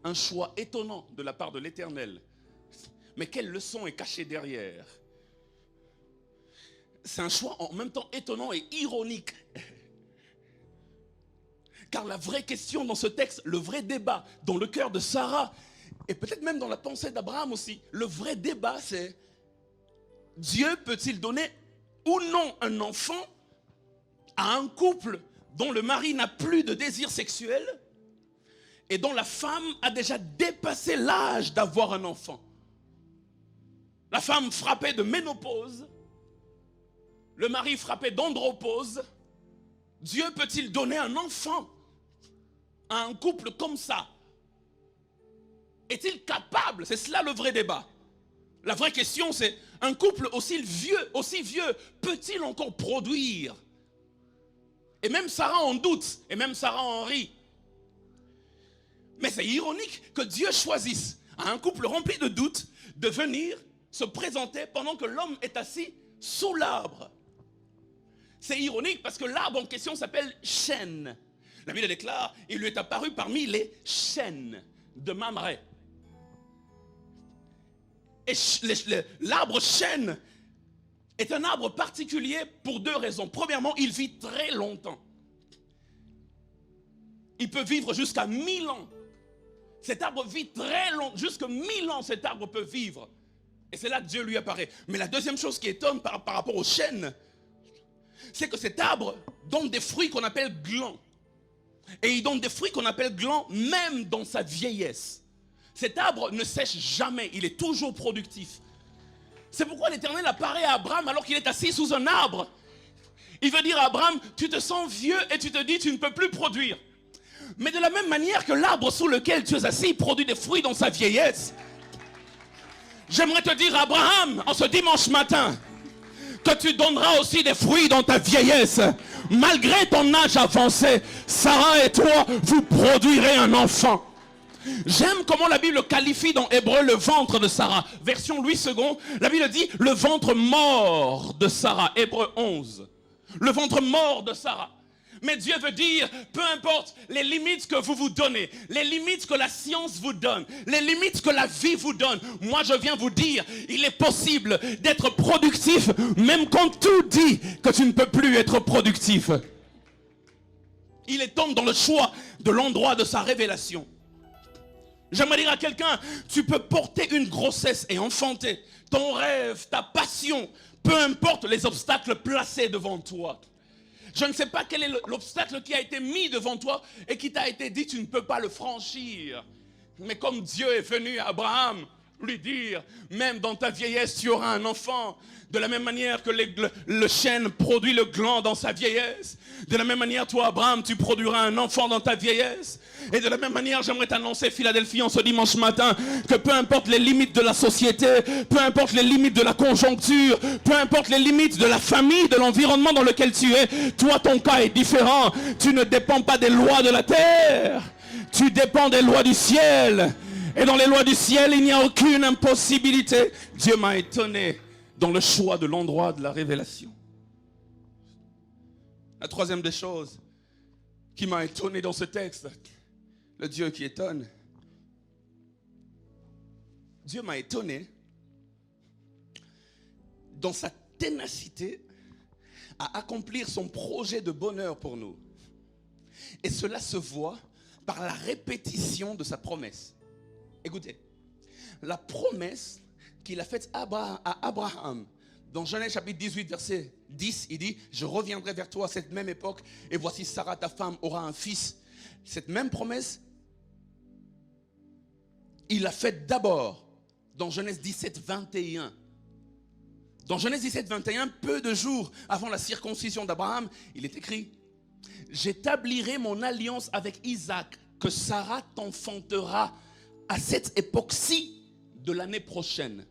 un choix étonnant de la part de l'Éternel. Mais quelle leçon est cachée derrière? C'est un choix en même temps étonnant et ironique. Car la vraie question dans ce texte, le vrai débat dans le cœur de Sarah, et peut-être même dans la pensée d'Abraham aussi, le vrai débat c'est: Dieu peut-il donner ou non un enfant à un couple dont le mari n'a plus de désir sexuel et dont la femme a déjà dépassé l'âge d'avoir un enfant? La femme frappée de ménopause, le mari frappé d'andropause. Dieu peut-il donner un enfant à un couple comme ça? Est-il capable? C'est cela le vrai débat. La vraie question c'est: un couple aussi vieux, peut-il encore produire? Et même Sarah en doute, et même Sarah en rit. Mais c'est ironique que Dieu choisisse à un couple rempli de doutes de venir se présenter pendant que l'homme est assis sous l'arbre. C'est ironique parce que l'arbre en question s'appelle chêne. La Bible déclare: il lui est apparu parmi les chênes de Mamré. Et l'arbre chêne est un arbre particulier pour deux raisons. Premièrement, il vit très longtemps. Il peut vivre jusqu'à 1000 ans. Cet arbre vit très longtemps, jusqu'à 1000 ans cet arbre peut vivre. Et c'est là que Dieu lui apparaît. Mais la deuxième chose qui étonne par rapport au chêne, c'est que cet arbre donne des fruits qu'on appelle glands. Et il donne des fruits qu'on appelle glands même dans sa vieillesse. Cet arbre ne sèche jamais, il est toujours productif. C'est pourquoi l'Éternel apparaît à Abraham alors qu'il est assis sous un arbre. Il veut dire à Abraham: tu te sens vieux et tu te dis tu ne peux plus produire. Mais de la même manière que l'arbre sous lequel tu es assis produit des fruits dans sa vieillesse, j'aimerais te dire, Abraham, en ce dimanche matin, que tu donneras aussi des fruits dans ta vieillesse. Malgré ton âge avancé, Sarah et toi, vous produirez un enfant. J'aime comment la Bible qualifie dans Hébreu le ventre de Sarah. Version Louis II, la Bible dit le ventre mort de Sarah. Hébreu 11. Le ventre mort de Sarah. Mais Dieu veut dire, peu importe les limites que vous vous donnez, les limites que la science vous donne, les limites que la vie vous donne, moi je viens vous dire, il est possible d'être productif même quand tout dit que tu ne peux plus être productif. Il est homme dans le choix de l'endroit de sa révélation. J'aimerais dire à quelqu'un, tu peux porter une grossesse et enfanter ton rêve, ta passion, peu importe les obstacles placés devant toi. Je ne sais pas quel est l'obstacle qui a été mis devant toi et qui t'a été dit tu ne peux pas le franchir. Mais comme Dieu est venu à Abraham lui dire, même dans ta vieillesse tu auras un enfant. De la même manière que le chêne produit le gland dans sa vieillesse, de la même manière toi Abraham tu produiras un enfant dans ta vieillesse. Et de la même manière j'aimerais t'annoncer Philadelphie en ce dimanche matin que peu importe les limites de la société, peu importe les limites de la conjoncture, peu importe les limites de la famille, de l'environnement dans lequel tu es, toi ton cas est différent. Tu ne dépends pas des lois de la terre, tu dépends des lois du ciel. Et dans les lois du ciel, il n'y a aucune impossibilité. Dieu m'a étonné dans le choix de l'endroit de la révélation. La troisième des choses qui m'a étonné dans ce texte, le Dieu qui étonne. Dieu m'a étonné dans sa ténacité à accomplir son projet de bonheur pour nous. Et cela se voit par la répétition de sa promesse. Écoutez, la promesse qu'il a faite à Abraham, dans Genèse chapitre 18, verset 10, il dit, je reviendrai vers toi à cette même époque, et voici Sarah, ta femme, aura un fils. Cette même promesse, il l'a faite d'abord dans Genèse 17, 21. Dans Genèse 17, 21, peu de jours avant la circoncision d'Abraham, il est écrit, j'établirai mon alliance avec Isaac, que Sarah t'enfantera à cette époque-ci de l'année prochaine.